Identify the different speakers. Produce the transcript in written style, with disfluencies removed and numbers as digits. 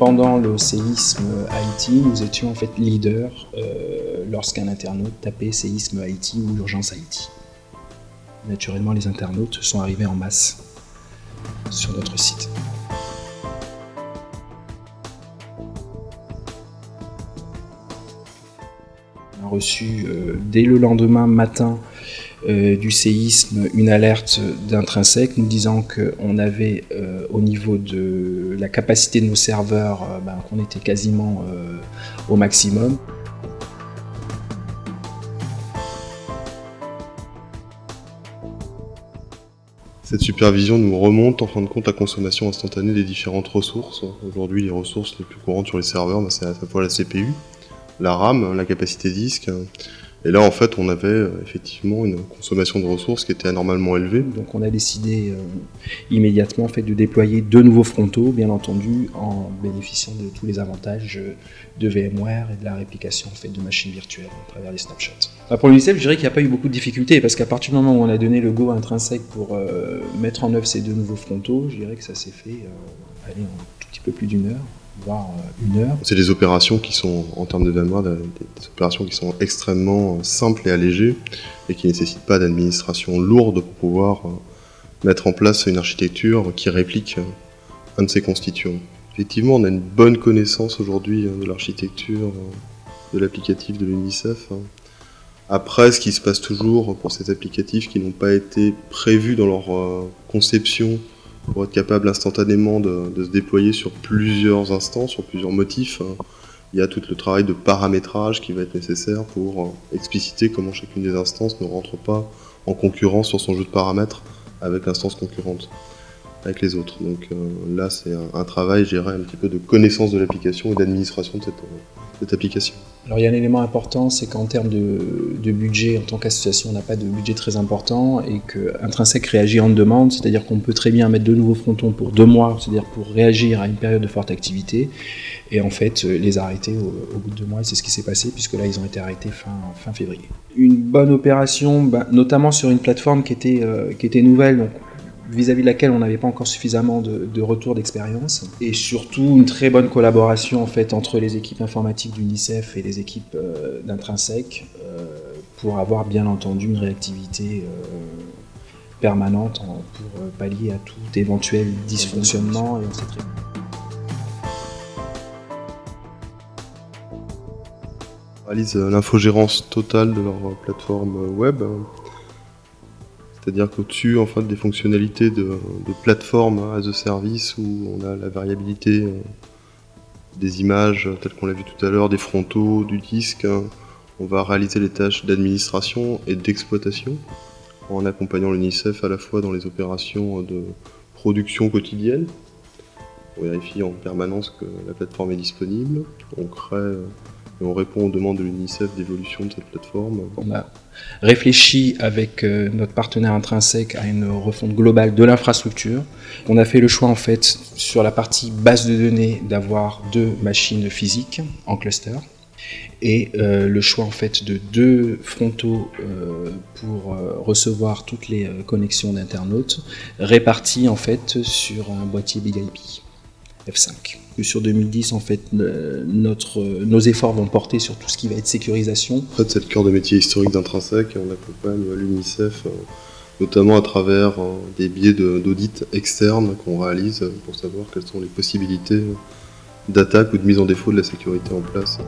Speaker 1: Pendant le séisme Haïti, nous étions en fait leaders lorsqu'un internaute tapait séisme Haïti ou urgence Haïti. Naturellement, les internautes sont arrivés en masse sur notre site. On a reçu dès le lendemain matin du séisme une alerte d'Intrinsèque nous disant qu'on avait au niveau de la capacité de nos serveurs qu'on était quasiment au maximum.
Speaker 2: Cette supervision nous remonte en fin de compte la consommation instantanée des différentes ressources. Aujourd'hui, les ressources les plus courantes sur les serveurs, c'est à la fois la CPU, la RAM, la capacité disque. Et là, en fait, on avait effectivement une consommation de ressources qui était anormalement élevée.
Speaker 1: Donc on a décidé immédiatement en fait, de déployer 2 nouveaux frontaux, bien entendu, en bénéficiant de tous les avantages de VMware et de la réplication en fait, de machines virtuelles à travers les snapshots. Pour l'UNICEF, je dirais qu'il n'y a pas eu beaucoup de difficultés, parce qu'à partir du moment où on a donné le go à Intrinsèque pour mettre en œuvre ces 2 nouveaux frontaux, je dirais que ça s'est fait en un tout petit peu plus d'1 heure. Voire 1 heure.
Speaker 2: C'est des opérations qui sont, en termes de VMware, des opérations qui sont extrêmement simples et allégées et qui ne nécessitent pas d'administration lourde pour pouvoir mettre en place une architecture qui réplique un de ses constituants. Effectivement, on a une bonne connaissance aujourd'hui de l'architecture, de l'applicatif de l'UNICEF. Après, ce qui se passe toujours pour ces applicatifs qui n'ont pas été prévus dans leur conception pour être capable instantanément de se déployer sur plusieurs instants, sur plusieurs motifs. Il y a tout le travail de paramétrage qui va être nécessaire pour expliciter comment chacune des instances ne rentre pas en concurrence sur son jeu de paramètres avec l'instance concurrente, avec les autres. Donc là, c'est un travail, je dirais, un petit peu de connaissance de l'application et d'administration de cette application.
Speaker 1: Alors il y a un élément important, c'est qu'en termes de budget, en tant qu'association, on n'a pas de budget très important et qu'Intrinsèque réagit en demande, c'est-à-dire qu'on peut très bien mettre 2 nouveaux frontons pour 2 mois, c'est-à-dire pour réagir à une période de forte activité, et en fait les arrêter au bout de 2 mois, et c'est ce qui s'est passé, puisque là ils ont été arrêtés fin février. Une bonne opération, notamment sur une plateforme qui était nouvelle, donc vis-à-vis de laquelle on n'avait pas encore suffisamment de retour d'expérience, et surtout une très bonne collaboration en fait, entre les équipes informatiques d'UNICEF et les équipes d'Intrinsèque pour avoir bien entendu une réactivité permanente pour pallier à tout éventuel dysfonctionnement. Et on sait très bien.
Speaker 2: On réalise l'infogérance totale de leur plateforme web. C'est-à-dire qu'au-dessus en fait, des fonctionnalités de plateforme as a service où on a la variabilité des images telles qu'on l'a vu tout à l'heure, des frontaux, du disque, on va réaliser les tâches d'administration et d'exploitation en accompagnant l'UNICEF à la fois dans les opérations de production quotidienne. On vérifie en permanence que la plateforme est disponible, on crée et on répond aux demandes de l'UNICEF d'évolution de cette plateforme.
Speaker 1: On a réfléchi avec notre partenaire Intrinsèque à une refonte globale de l'infrastructure. On a fait le choix en fait sur la partie base de données d'avoir 2 machines physiques en cluster et le choix en fait de 2 frontaux pour recevoir toutes les connexions d'internautes répartis en fait sur un boîtier Big IP F5. Sur 2010, en fait, nos efforts vont porter sur tout ce qui va être sécurisation.
Speaker 2: En fait, c'est le cœur de métier historique d'Intrinsèque. On accompagne l'UNICEF, notamment à travers des biais d'audit externes qu'on réalise pour savoir quelles sont les possibilités d'attaque ou de mise en défaut de la sécurité en place.